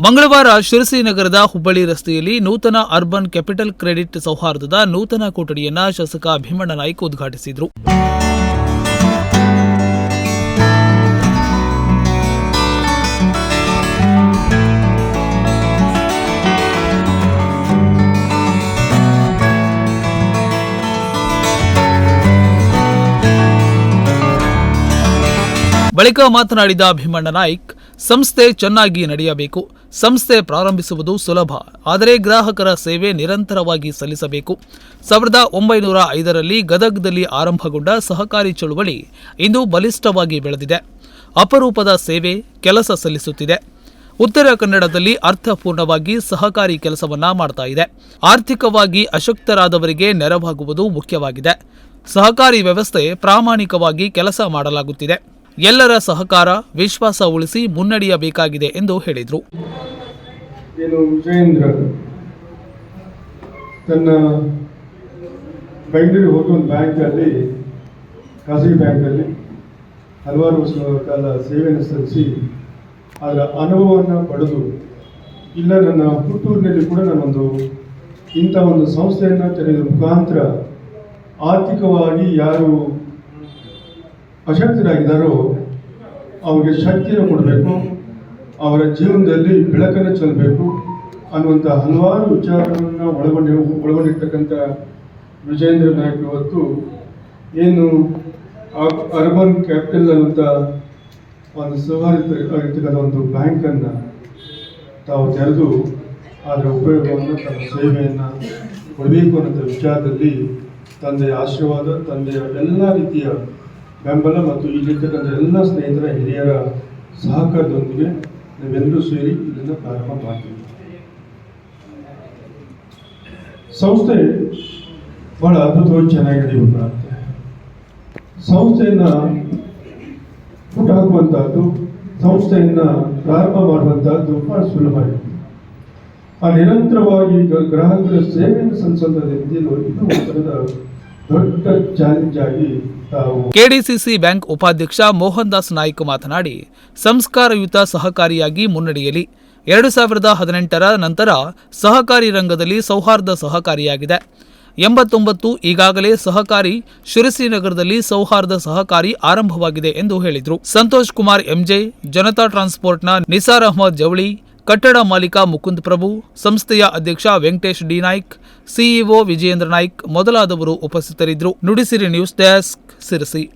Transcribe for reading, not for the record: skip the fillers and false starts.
ಮಂಗಳವಾರ ಶಿರಸಿ ನಗರದ ಹುಬ್ಬಳ್ಳಿ ರಸ್ತೆಯಲ್ಲಿ ನೂತನ ಅರ್ಬನ್ ಕ್ಯಾಪಿಟಲ್ ಕ್ರೆಡಿಟ್ ಸೌಹಾರ್ದದ ನೂತನ ಕೊಠಡಿಯನ್ನು ಶಾಸಕ ಭೀಮಣ್ಣ ನಾಯ್ಕ ಉದ್ಘಾಟಿಸಿದರು. ಬಳಿಕ ಮಾತನಾಡಿದ ಭೀಮಣ್ಣ ನಾಯ್ಕ್, ಸಂಸ್ಥೆ ಚೆನ್ನಾಗಿ ನಡೆಯಬೇಕು. ಸಂಸ್ಥೆ ಪ್ರಾರಂಭಿಸುವುದು ಸುಲಭ, ಆದರೆ ಗ್ರಾಹಕರ ಸೇವೆ ನಿರಂತರವಾಗಿ ಸಲ್ಲಿಸಬೇಕು. 1905ರಲ್ಲಿ ಗದಗದಲ್ಲಿ ಆರಂಭಗೊಂಡ ಸಹಕಾರಿ ಚಳುವಳಿ ಇಂದು ಬಲಿಷ್ಠವಾಗಿ ಬೆಳೆದಿದೆ. ಅಪರೂಪದ ಸೇವೆ, ಕೆಲಸ ಸಲ್ಲಿಸುತ್ತಿದೆ. ಉತ್ತರ ಕನ್ನಡದಲ್ಲಿ ಅರ್ಥಪೂರ್ಣವಾಗಿ ಸಹಕಾರಿ ಕೆಲಸವನ್ನ ಮಾಡ್ತಾ ಇದೆ. ಆರ್ಥಿಕವಾಗಿ ಅಶಕ್ತರಾದವರಿಗೆ ನೆರವಾಗುವುದು ಮುಖ್ಯವಾಗಿದೆ. ಸಹಕಾರಿ ವ್ಯವಸ್ಥೆ ಪ್ರಾಮಾಣಿಕವಾಗಿ ಕೆಲಸ ಮಾಡಲಾಗುತ್ತಿದೆ. ಎಲ್ಲರ ಸಹಕಾರ, ವಿಶ್ವಾಸ ಉಳಿಸಿ ಮುನ್ನಡೆಯಬೇಕಾಗಿದೆ ಎಂದು ಹೇಳಿದರು. ವಿಜಯೇಂದ್ರ ತನ್ನ ಬೆಂಗಳೂರಿಗೆ ಹೋಗಿ ಒಂದು ಬ್ಯಾಂಕಲ್ಲಿ, ಖಾಸಗಿ ಬ್ಯಾಂಕಲ್ಲಿ ಹಲವಾರು ವರ್ಷಗಳ ಕಾಲ ಸೇವೆಯನ್ನು ಸಲ್ಲಿಸಿ ಅದರ ಅನುಭವವನ್ನು ಪಡೆದು, ಇಲ್ಲ ನನ್ನ ಹುಟ್ಟೂರಿನಲ್ಲಿ ಕೂಡ ನಾನೊಂದು ಇಂಥ ಒಂದು ಸಂಸ್ಥೆಯನ್ನು ತೆರೆಯುವ ಮುಖಾಂತರ ಆರ್ಥಿಕವಾಗಿ ಯಾರು ಅಶಕ್ತರಾಗಿದ್ದಾರೋ ಅವರಿಗೆ ಶಕ್ತಿಯನ್ನು ಕೊಡಬೇಕು, ಅವರ ಜೀವನದಲ್ಲಿ ಬೆಳಕನ್ನು ಚೆಲ್ಲಬೇಕು ಅನ್ನುವಂಥ ಹಲವಾರು ವಿಚಾರಗಳನ್ನು ಒಳಗೊಂಡಿರ್ತಕ್ಕಂಥ ವಿಜಯೇಂದ್ರ ನಾಯ್ಕ ಇವತ್ತು ಏನು ಅರ್ಬನ್ ಕ್ಯಾಪಿಟಲ್ ಅನ್ನುವಂಥ ಒಂದು ಸೌಹಾರ್ದವಾಗಿರ್ತಕ್ಕಂಥ ಒಂದು ಬ್ಯಾಂಕನ್ನು ತಾವು ತೆರೆದು ಅದರ ಉಪಯೋಗವನ್ನು, ತಮ್ಮ ಸೇವೆಯನ್ನು ಕೊಡಬೇಕು ಅನ್ನೋಂಥ ವಿಚಾರದಲ್ಲಿ ತಂದೆಯ ಆಶೀರ್ವಾದ, ತಂದೆಯ ಎಲ್ಲ ರೀತಿಯ ಬೆಂಬಲ ಮತ್ತು ಇಲ್ಲಿರ್ತಕ್ಕಂಥ ಎಲ್ಲ ಸ್ನೇಹಿತರ, ಹಿರಿಯರ ಸಹಕಾರದೊಂದಿಗೆ ನಾವೆಲ್ಲರೂ ಸೇರಿ ಇದನ್ನು ಪ್ರಾರಂಭ ಮಾಡ್ತೀವಿ. ಸಂಸ್ಥೆ ಬಹಳ ಅದ್ಭುತವಾಗಿ ಚೆನ್ನಾಗಿ ನಡೆಯಬೇಕಾಗುತ್ತೆ. ಸಂಸ್ಥೆಯನ್ನು ಹುಟ್ಟಾಕುವಂಥದ್ದು, ಸಂಸ್ಥೆಯನ್ನು ಪ್ರಾರಂಭ ಮಾಡುವಂಥದ್ದು ಬಹಳ ಸುಲಭ ಇದೆ. ಆ ನಿರಂತರವಾಗಿ ಗ್ರಾಹಕರ ಸೇವೆಯನ್ನು ಸಲ್ಲಿಸುವಂಥದ್ದು ಇನ್ನೂ ಒಂಥರದ ದೊಡ್ಡ ಚಾಲೆಂಜ್ ಆಗಿ ಕೆಡಿಸಿಸಿ ಬ್ಯಾಂಕ್ ಉಪಾಧ್ಯಕ್ಷ ಮೋಹನ್ ದಾಸ್ ನಾಯ್ಕ ಮಾತನಾಡಿ, ಸಂಸ್ಕಾರಯುತ ಸಹಕಾರಿಯಾಗಿ ಮುನ್ನಡೆಯಲಿ. 2018ರ ನಂತರ ಸಹಕಾರಿ ರಂಗದಲ್ಲಿ ಸೌಹಾರ್ದ ಸಹಕಾರಿಯಾಗಿದೆ. 89 ಈಗಾಗಲೇ ಸಹಕಾರಿ ಶಿರಸಿ ನಗರದಲ್ಲಿ ಸೌಹಾರ್ದ ಸಹಕಾರಿ ಆರಂಭವಾಗಿದೆ ಎಂದು ಹೇಳಿದರು. ಸಂತೋಷ್ ಕುಮಾರ್ ಎಂಜೆ, ಜನತಾ ಟ್ರಾನ್ಸ್ಪೋರ್ಟ್ನ ನಿಸಾರ್ ಅಹಮದ್ ಜವಳಿ, ಕಟ್ಟಡ ಮಾಲೀಕ ಮುಕುಂದ್ ಪ್ರಭು, ಸಂಸ್ಥೆಯ ಅಧ್ಯಕ್ಷ ವೆಂಕಟೇಶ್ ಡಿ ನಾಯ್ಕ್, ಸಿಇಒ ವಿಜಯೇಂದ್ರ ನಾಯ್ಕ್ ಮೊದಲಾದವರು ಉಪಸ್ಥಿತರಿದ್ದರು. Nudisiri news desk, Sirsi.